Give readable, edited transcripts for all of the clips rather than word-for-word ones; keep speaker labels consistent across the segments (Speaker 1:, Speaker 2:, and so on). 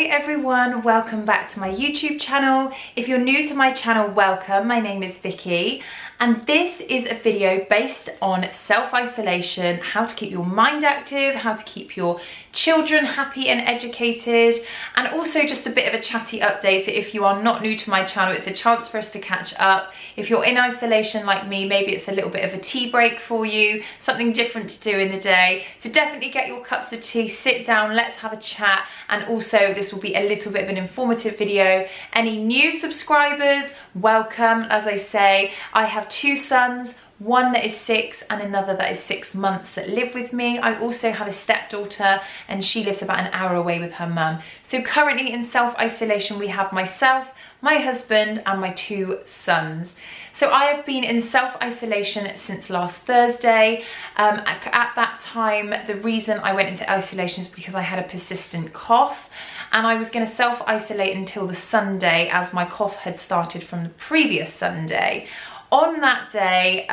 Speaker 1: everyone, welcome back to my YouTube channel. If you're new to my channel, welcome. My name is Vicky and this is a video based on self-isolation, how to keep your mind active, how to keep your children happy and educated, and also just a bit of a chatty update. So if you are not new to my channel, it's a chance for us to catch up. If you're in isolation like me, maybe it's a little bit of a tea break for you, something different to do in the day. So definitely get your cups of tea, sit down, let's have a chat. And also this will be a little bit of an informative video. Any new subscribers, welcome. As I say, I have two sons, one that is 6 and another that is 6 months that live with me. I also have a stepdaughter and she lives about an hour away with her mum. So currently in self-isolation we have myself, my husband and my 2 sons. So I have been in self-isolation since last Thursday. At that time, the reason I went into isolation is because I had a persistent cough and I was going to self-isolate until the Sunday as my cough had started from the previous Sunday. On that day,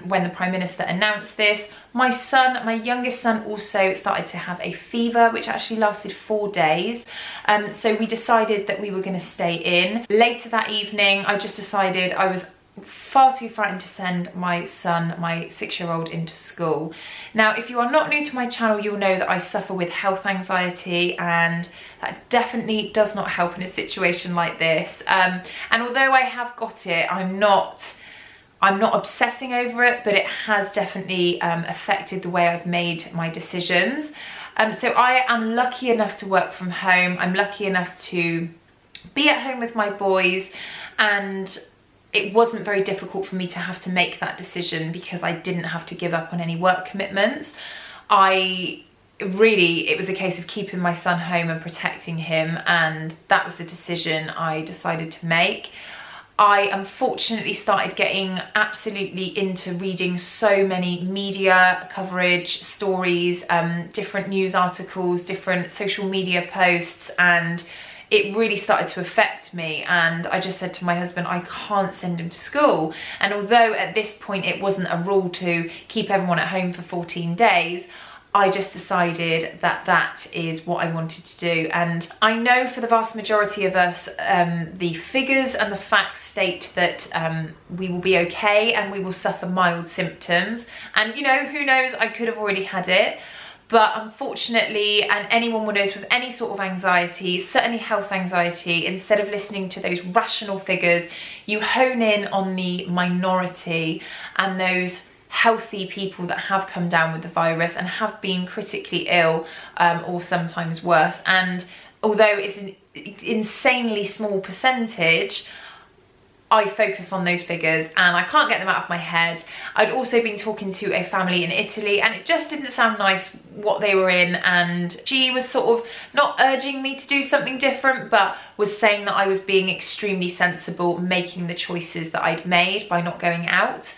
Speaker 1: when the Prime Minister announced this, my youngest son also started to have a fever, which actually lasted 4 days. So we decided that we were going to stay in. Later that evening, I just decided I was far too frightened to send my son, my 6-year-old, into school. Now, if you are not new to my channel, you'll know that I suffer with health anxiety, and that definitely does not help in a situation like this. And although I have got it, I'm not obsessing over it, but it has definitely affected the way I've made my decisions. So I am lucky enough to work from home. I'm lucky enough to be at home with my boys, and it wasn't very difficult for me to have to make that decision because I didn't have to give up on any work commitments. It was a case of keeping my son home and protecting him, and that was the decision I decided to make. I unfortunately started getting absolutely into reading so many media coverage, stories, different news articles, different social media posts, and it really started to affect me. And I just said to my husband, I can't send him to school. And although at this point it wasn't a rule to keep everyone at home for 14 days, I just decided that that is what I wanted to do. And I know for the vast majority of us, the figures and the facts state that we will be okay and we will suffer mild symptoms. And you know, who knows, I could have already had it. But unfortunately, and anyone will know this with any sort of anxiety, certainly health anxiety, instead of listening to those rational figures, you hone in on the minority and those healthy people that have come down with the virus and have been critically ill, or sometimes worse. And although it's an insanely small percentage, I focus on those figures and I can't get them out of my head. I'd also been talking to a family in Italy and it just didn't sound nice what they were in, and she was sort of not urging me to do something different, but was saying that I was being extremely sensible, making the choices that I'd made by not going out.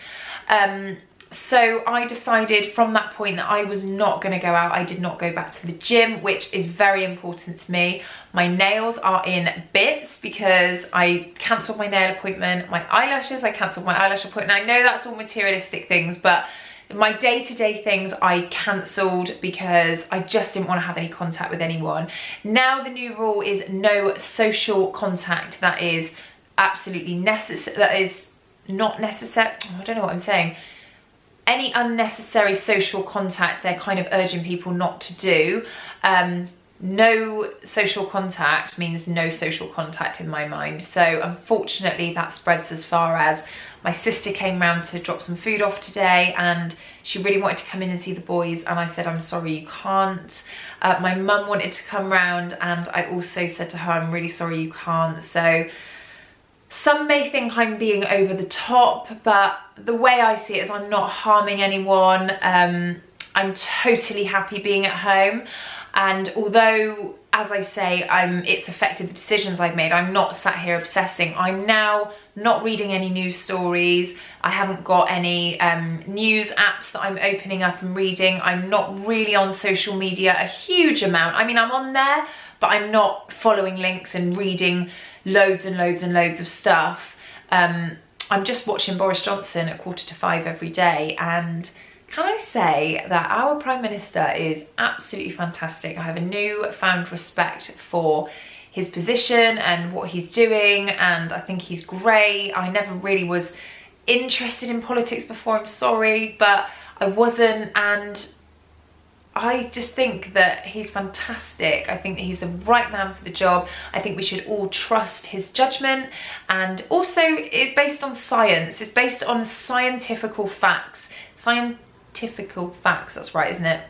Speaker 1: So I decided from that point that I was not going to go out. I did not go back to the gym, which is very important to me. My nails are in bits because I cancelled my nail appointment. My eyelashes, I cancelled my eyelash appointment. I know that's all materialistic things, but my day-to-day things I cancelled because I just didn't want to have any contact with anyone. Now the new rule is no social contact. That is absolutely necessary. That is not necessary. I don't know what I'm saying. Any unnecessary social contact, they're kind of urging people not to do. No social contact means no social contact in my mind. So unfortunately that spreads as far as my sister came round to drop some food off today and she really wanted to come in and see the boys, and I said, I'm sorry, you can't. My mum wanted to come round and I also said to her, I'm really sorry, you can't. So some may think I'm being over the top, but the way I see it is I'm not harming anyone. I'm totally happy being at home. And although, as I say, it's affected the decisions I've made, I'm not sat here obsessing. I'm now not reading any news stories. I haven't got any news apps that I'm opening up and reading. I'm not really on social media a huge amount. I mean, I'm on there, but I'm not following links and reading loads and loads and loads of stuff. I'm just watching Boris Johnson at 4:45 every day, and can I say that our Prime Minister is absolutely fantastic. I have a newfound respect for his position and what he's doing, and I think he's great. I never really was interested in politics before, I'm sorry, but I wasn't, and I just think that he's fantastic. I think that he's the right man for the job. I think we should all trust his judgment, and also it's based on science. It's based on scientifical facts. Scientifical facts, that's right, isn't it?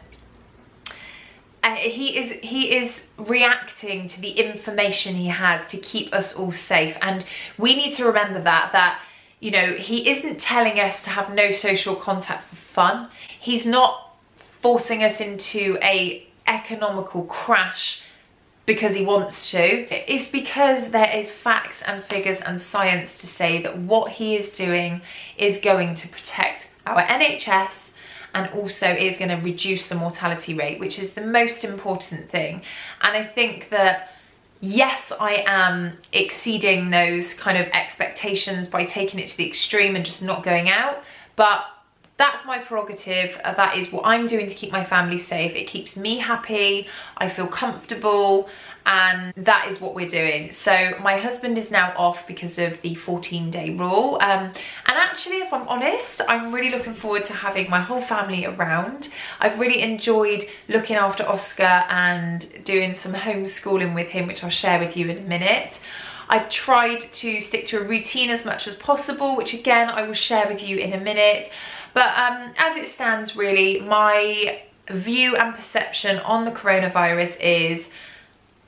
Speaker 1: He is reacting to the information he has to keep us all safe, and we need to remember that you know, he isn't telling us to have no social contact for fun. He's not forcing us into a economical crash because he wants to. It's because there is facts and figures and science to say that what he is doing is going to protect our NHS, and also is going to reduce the mortality rate, which is the most important thing. And I think that, yes, I am exceeding those kind of expectations by taking it to the extreme and just not going out, but that's my prerogative. That is what I'm doing to keep my family safe. It keeps me happy, I feel comfortable, and that is what we're doing. So my husband is now off because of the 14-day rule, and actually, if I'm honest, I'm really looking forward to having my whole family around. I've really enjoyed looking after Oscar and doing some homeschooling with him, which I'll share with you in a minute. I've tried to stick to a routine as much as possible, which again I will share with you in a minute. But as it stands, really, my view and perception on the coronavirus is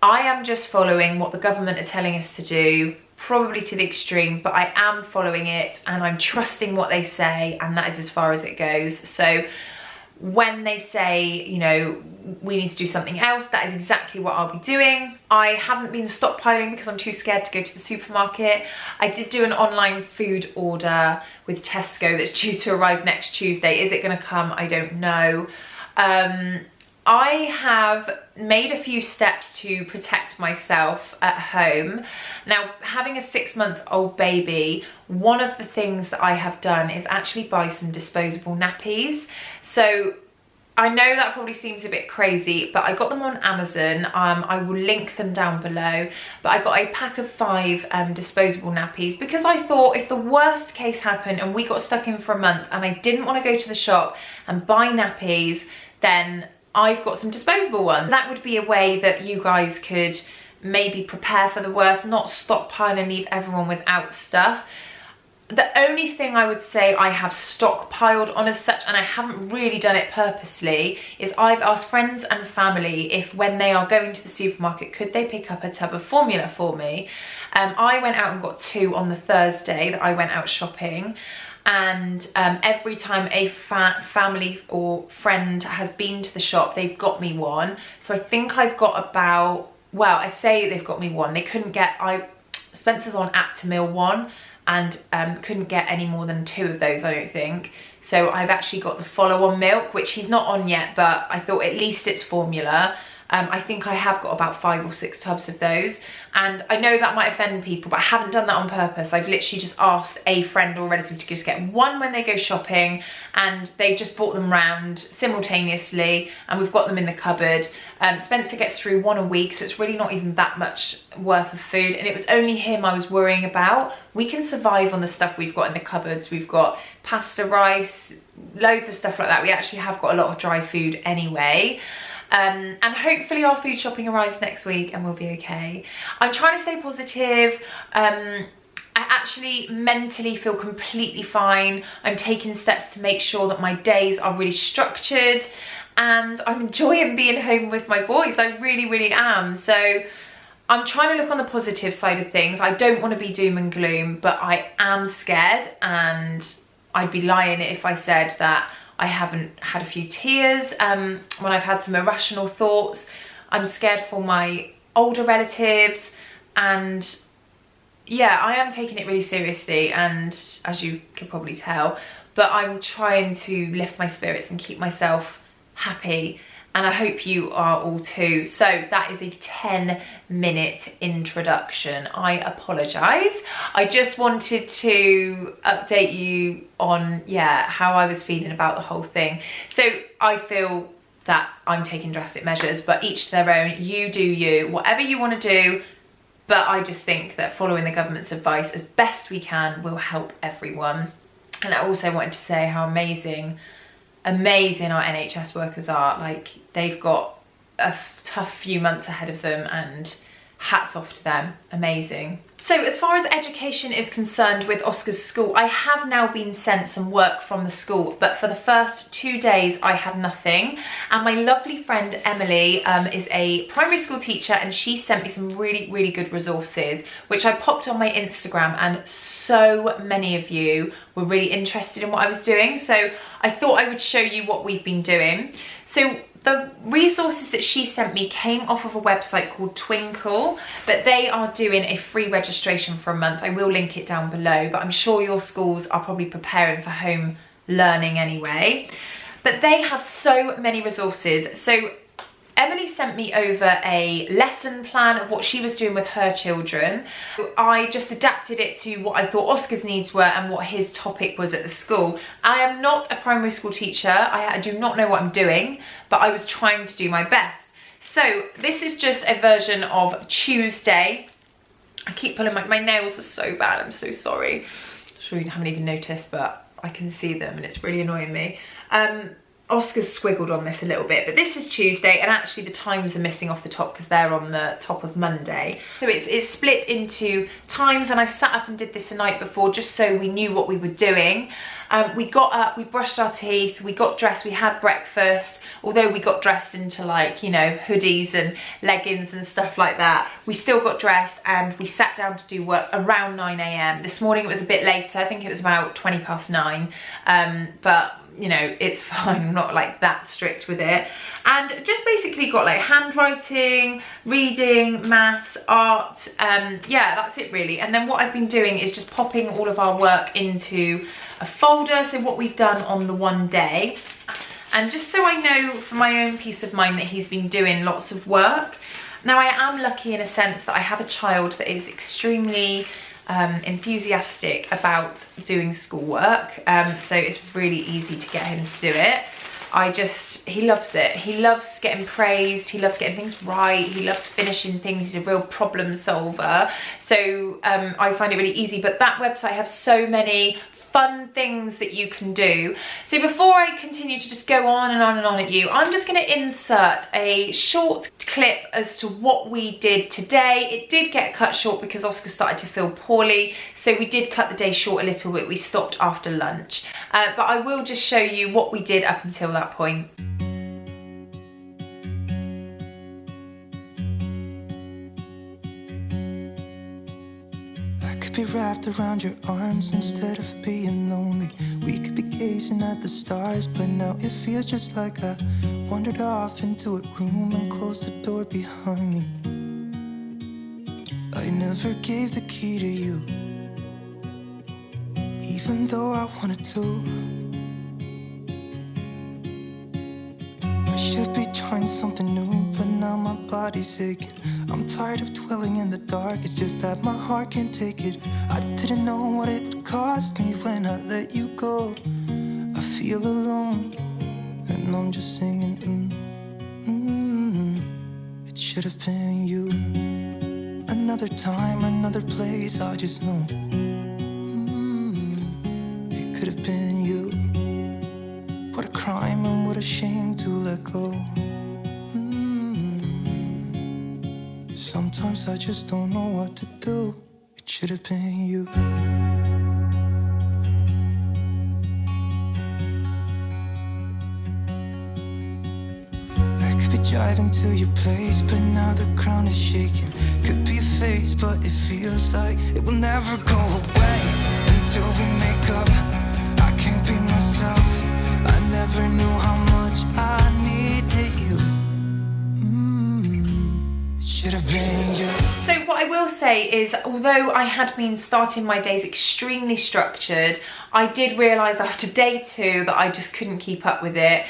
Speaker 1: I am just following what the government are telling us to do, probably to the extreme, but I am following it and I'm trusting what they say, and that is as far as it goes. So when they say, you know, we need to do something else, that is exactly what I'll be doing. I haven't been stockpiling because I'm too scared to go to the supermarket. I did do an online food order with Tesco that's due to arrive next Tuesday. Is it going to come? I don't know. I have made a few steps to protect myself at home. Now, having a 6-month-old baby, one of the things that I have done is actually buy some disposable nappies. So I know that probably seems a bit crazy, but I got them on Amazon. I will link them down below. But I got a pack of 5 disposable nappies because I thought if the worst case happened and we got stuck in for a month and I didn't want to go to the shop and buy nappies, then I've got some disposable ones. That would be a way that you guys could maybe prepare for the worst, not stockpile and leave everyone without stuff. The only thing I would say I have stockpiled on as such, and I haven't really done it purposely, is I've asked friends and family if when they are going to the supermarket, could they pick up a tub of formula for me. I went out and got 2 on the Thursday that I went out shopping. And every time a family or friend has been to the shop, they've got me one. So I think I've got about, well, I say they've got me one. They couldn't get, Spencer's on Aptamil 1 and couldn't get any more than 2 of those, I don't think. So I've actually got the follow-on milk, which he's not on yet, but I thought at least it's formula. I think I have got about 5 or 6 tubs of those. And I know that might offend people, but I haven't done that on purpose. I've literally just asked a friend or relative to just get one when they go shopping, and they just brought them round simultaneously, and we've got them in the cupboard. Spencer gets through 1 a week, so it's really not even that much worth of food, and it was only him I was worrying about. We can survive on the stuff we've got in the cupboards. We've got pasta, rice, loads of stuff like that. We actually have got a lot of dry food anyway. And hopefully our food shopping arrives next week and we'll be okay. I'm trying to stay positive. I actually mentally feel completely fine. I'm taking steps to make sure that my days are really structured, and I'm enjoying being home with my boys. I really, really am. So I'm trying to look on the positive side of things. I don't want to be doom and gloom, but I am scared, and I'd be lying if I said that I haven't had a few tears when I've had some irrational thoughts. I'm scared for my older relatives, and yeah, I am taking it really seriously, and as you can probably tell, but I'm trying to lift my spirits and keep myself happy, and I hope you are all too. So that is a 10-minute introduction. I apologise. I just wanted to update you on, yeah, how I was feeling about the whole thing. So I feel that I'm taking drastic measures, but each to their own. You do you. Whatever you want to do, but I just think that following the government's advice as best we can will help everyone. And I also wanted to say how amazing our NHS workers are. Like, they've got a tough few months ahead of them, and hats off to them. Amazing. So as far as education is concerned with Oscar's school, I have now been sent some work from the school, but for the first 2 days I had nothing. And my lovely friend Emily is a primary school teacher, and she sent me some really good resources, which I popped on my Instagram, and so many of you were really interested in what I was doing. So I thought I would show you what we've been doing. So the resources that she sent me came off of a website called Twinkle, but they are doing a free registration for a month. I will link it down below, but I'm sure your schools are probably preparing for home learning anyway. But they have so many resources. So Emily sent me over a lesson plan of what she was doing with her children. I just adapted it to what I thought Oscar's needs were and what his topic was at the school. I am not a primary school teacher. I do not know what I'm doing, but I was trying to do my best. So this is just a version of Tuesday. I keep pulling my nails are so bad. I'm so sorry. I'm sure you haven't even noticed, but I can see them and it's really annoying me. Oscar's squiggled on this a little bit, but this is Tuesday, and actually the times are missing off the top because they're on the top of Monday. So it's split into times, and I sat up and did this the night before just so we knew what we were doing. We got up, we brushed our teeth, we got dressed, we had breakfast. Although we got dressed into, like, you know, hoodies and leggings and stuff like that, we still got dressed and we sat down to do work around 9 AM. This morning it was a bit later, I think it was about 9:20. But you know, it's fine, I'm not like that strict with it. And just basically got like handwriting, reading, maths, art, yeah, that's it really. And then what I've been doing is just popping all of our work into a folder, so what we've done on the one day. And just so I know for my own peace of mind that he's been doing lots of work. Now I am lucky in a sense that I have a child that is extremely enthusiastic about doing schoolwork, so it's really easy to get him to do it. He loves it. He loves getting praised, he loves getting things right, he loves finishing things, he's a real problem solver. So I find it really easy, but that website has so many fun things that you can do. So before I continue to just go on and on and on at you, I'm just going to insert a short clip as to what we did today. It did get cut short because Oscar started to feel poorly, so we did cut the day short a little bit. We stopped after lunch, but I will just show you what we did up until that point.
Speaker 2: Be wrapped around your arms instead of being lonely. We could be gazing at the stars, but now it feels just like I wandered off into a room and closed the door behind me. I never gave the key to you, even though I wanted to. I should be trying something new, but now my body's aching. I'm tired of dwelling in the dark, it's just that my heart can't take it. I didn't know what it would cost me when I let you go. I feel alone, and I'm just singing, It should have been you. Another time, another place, I just know. It could have been you. What a crime and what a shame to let go. Sometimes I just don't know what to do. It should have been you. I could be driving to your place, but now the ground is shaking. Could be a phase, but it feels like it will never go away until we make up. I can't be myself. I never knew how much I needed you. Should have been you.
Speaker 1: So what I will say is, although I had been starting my days extremely structured, I did realise after day 2 that I just couldn't keep up with it.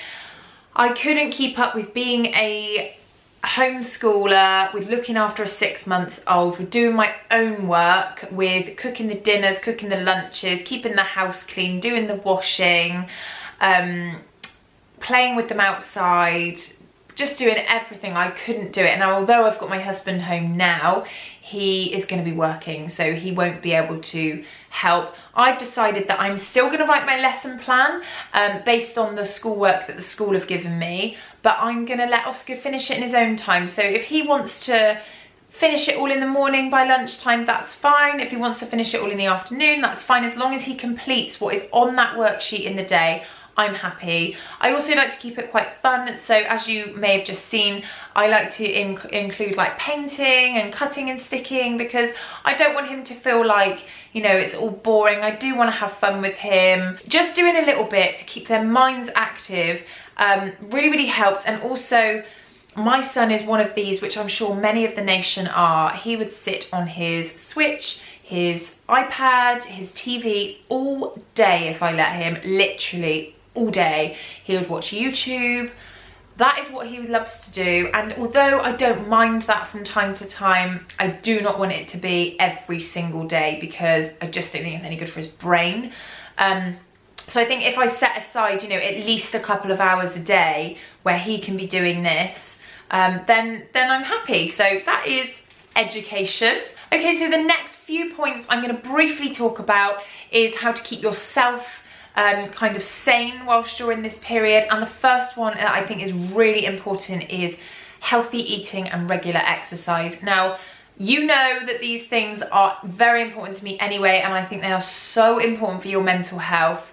Speaker 1: I couldn't keep up with being a homeschooler, with looking after a 6-month-old, with doing my own work, with cooking the dinners, cooking the lunches, keeping the house clean, doing the washing, playing with them outside, just doing everything. I couldn't do it. Now, although I've got my husband home now, he is going to be working, so he won't be able to help. I've decided that I'm still going to write my lesson plan based on the schoolwork that the school have given me, but I'm going to let Oscar finish it in his own time. So if he wants to finish it all in the morning by lunchtime, that's fine. If he wants to finish it all in the afternoon, that's fine. As long as he completes what is on that worksheet in the day, I'm happy. I also like to keep it quite fun, so as you may have just seen, I like to include like painting and cutting and sticking, because I don't want him to feel like, you know, it's all boring. I do want to have fun with him. Just doing a little bit to keep their minds active really helps. And also, my son is one of these, which I'm sure many of the nation are. He would sit on his Switch, his iPad, his TV all day if I let him, literally all day. He would watch YouTube. That is what he loves to do, and although I don't mind that from time to time, I do not want it to be every single day, because I just don't think it's any good for his brain. So I think if I set aside, you know, at least a couple of hours a day where he can be doing this, then I'm happy. So that is education. Okay, so the next few points I'm going to briefly talk about is how to keep yourself kind of sane whilst you're in this period. And the first one that I think is really important is healthy eating and regular exercise. Now, you know that these things are very important to me anyway, and I think they are so important for your mental health.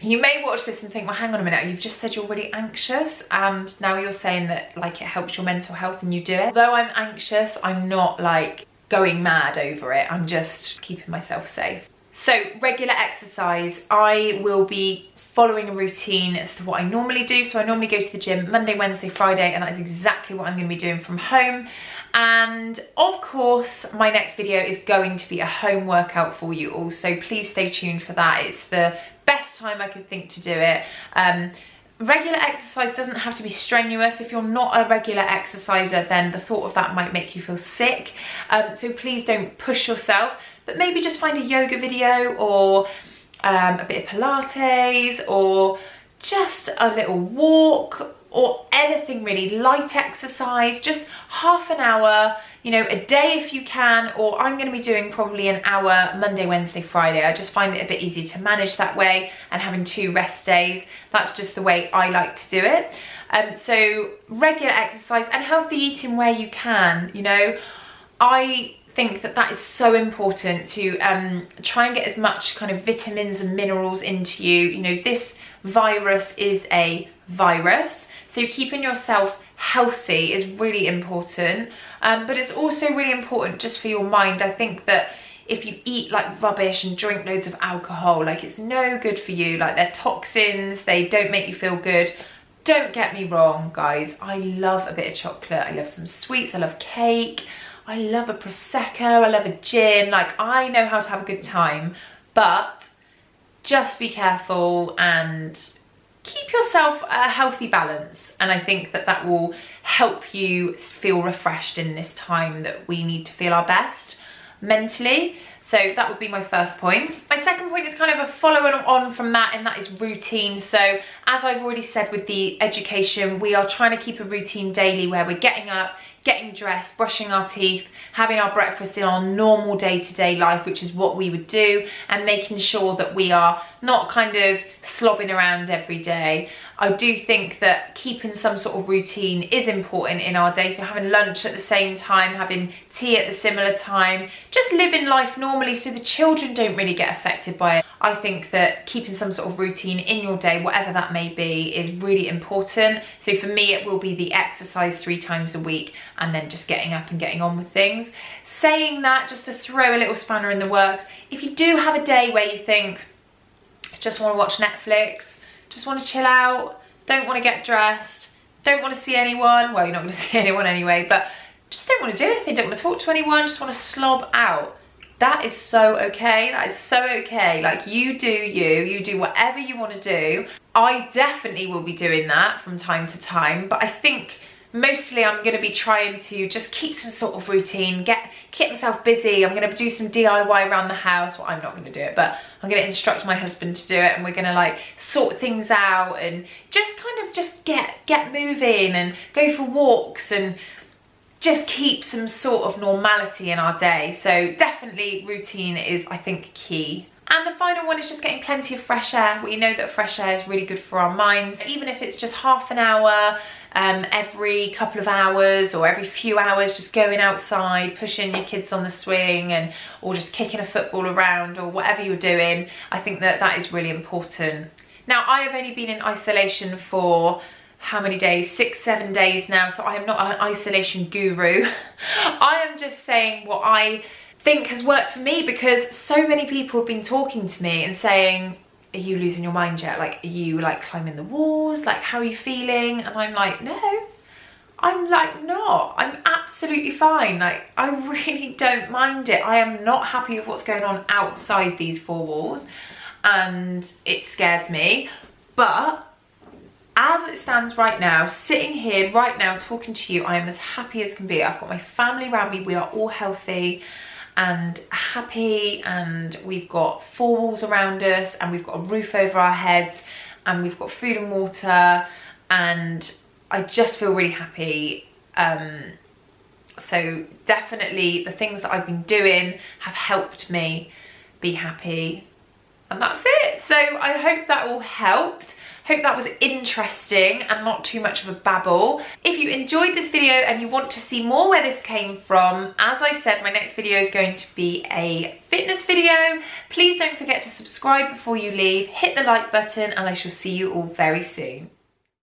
Speaker 1: You may watch this and think, well, hang on a minute, you've just said you're really anxious and now you're saying that like it helps your mental health and you do it. Although I'm anxious, I'm not like going mad over it. I'm just keeping myself safe. So regular exercise, I will be following a routine as to what I normally do. So I normally go to the gym Monday, Wednesday, Friday, and that is exactly what I'm going to be doing from home. And of course, my next video is going to be a home workout for you all. So please stay tuned for that. It's the best time I could think to do it. Regular exercise doesn't have to be strenuous. If you're not a regular exerciser, then the thought of that might make you feel sick. So please don't push yourself, but maybe just find a yoga video or a bit of Pilates or just a little walk or anything really, light exercise, just half an hour, you know, a day if you can, or I'm going to be doing probably an hour Monday, Wednesday, Friday. I just find it a bit easier to manage that way, and having 2 rest days, that's just the way I like to do it. So regular exercise and healthy eating where you can, you know, I think that that is so important to try and get as much kind of vitamins and minerals into you. You know, this virus is a virus, so keeping yourself healthy is really important, but it's also really important just for your mind. I think that if you eat like rubbish and drink loads of alcohol, like it's no good for you. Like they're toxins, they don't make you feel good. Don't get me wrong, guys, I love a bit of chocolate, I love some sweets, I love cake, I love a Prosecco, I love a gin, like I know how to have a good time, but just be careful and keep yourself a healthy balance. And I think that that will help you feel refreshed in this time that we need to feel our best mentally. So that would be my first point. My second point is kind of a follow on from that, and that is routine. So as I've already said with the education, we are trying to keep a routine daily where we're getting up, getting dressed, brushing our teeth, having our breakfast in our normal day-to-day life, which is what we would do, and making sure that we are not kind of slobbing around every day. I do think that keeping some sort of routine is important in our day. So having lunch at the same time, having tea at the similar time, just living life normally so the children don't really get affected by it. I think that keeping some sort of routine in your day, whatever that may be, is really important. So for me, it will be the exercise 3 times a week and then just getting up and getting on with things. Saying that, just to throw a little spanner in the works, if you do have a day where you think, just want to watch Netflix, just want to chill out, don't want to get dressed, don't want to see anyone, well, you're not going to see anyone anyway, but just don't want to do anything, don't want to talk to anyone, just want to slob out. That is so okay. That is so okay. Like, you do you do whatever you want to do. I definitely will be doing that from time to time, but I think mostly I'm going to be trying to just keep some sort of routine, get get myself busy. I'm going to do some DIY around the house. Well, I'm not going to do it, but I'm going to instruct my husband to do it, and we're going to like sort things out and just kind of just get moving and go for walks and just keep some sort of normality in our day. So definitely routine is, I think, key. And the final one is just getting plenty of fresh air. We know that fresh air is really good for our minds. Even if it's just half an hour, every couple of hours or every few hours, just going outside, pushing your kids on the swing, and or just kicking a football around, or whatever you're doing, I think that that is really important. Now, I have only been in isolation for how many days? 6, 7 days now, so I am not an isolation guru. I am just saying what I think has worked for me, because so many people have been talking to me and saying, are you losing your mind yet? Like, are you like climbing the walls? Like, how are you feeling? And I'm like, no, I'm like not. I'm absolutely fine. Like, I really don't mind it. I am not happy with what's going on outside these 4 walls, and it scares me. But as it stands right now, sitting here right now talking to you, I am as happy as can be. I've got my family around me. We are all healthy and happy, and we've got 4 walls around us, and we've got a roof over our heads, and we've got food and water, and I just feel really happy. So definitely the things that I've been doing have helped me be happy, and that's it. So I hope that all helped. Hope that was interesting and not too much of a babble. If you enjoyed this video and you want to see more where this came from, as I've said, my next video is going to be a fitness video. Please don't forget to subscribe before you leave, hit the like button, and I shall see you all very soon.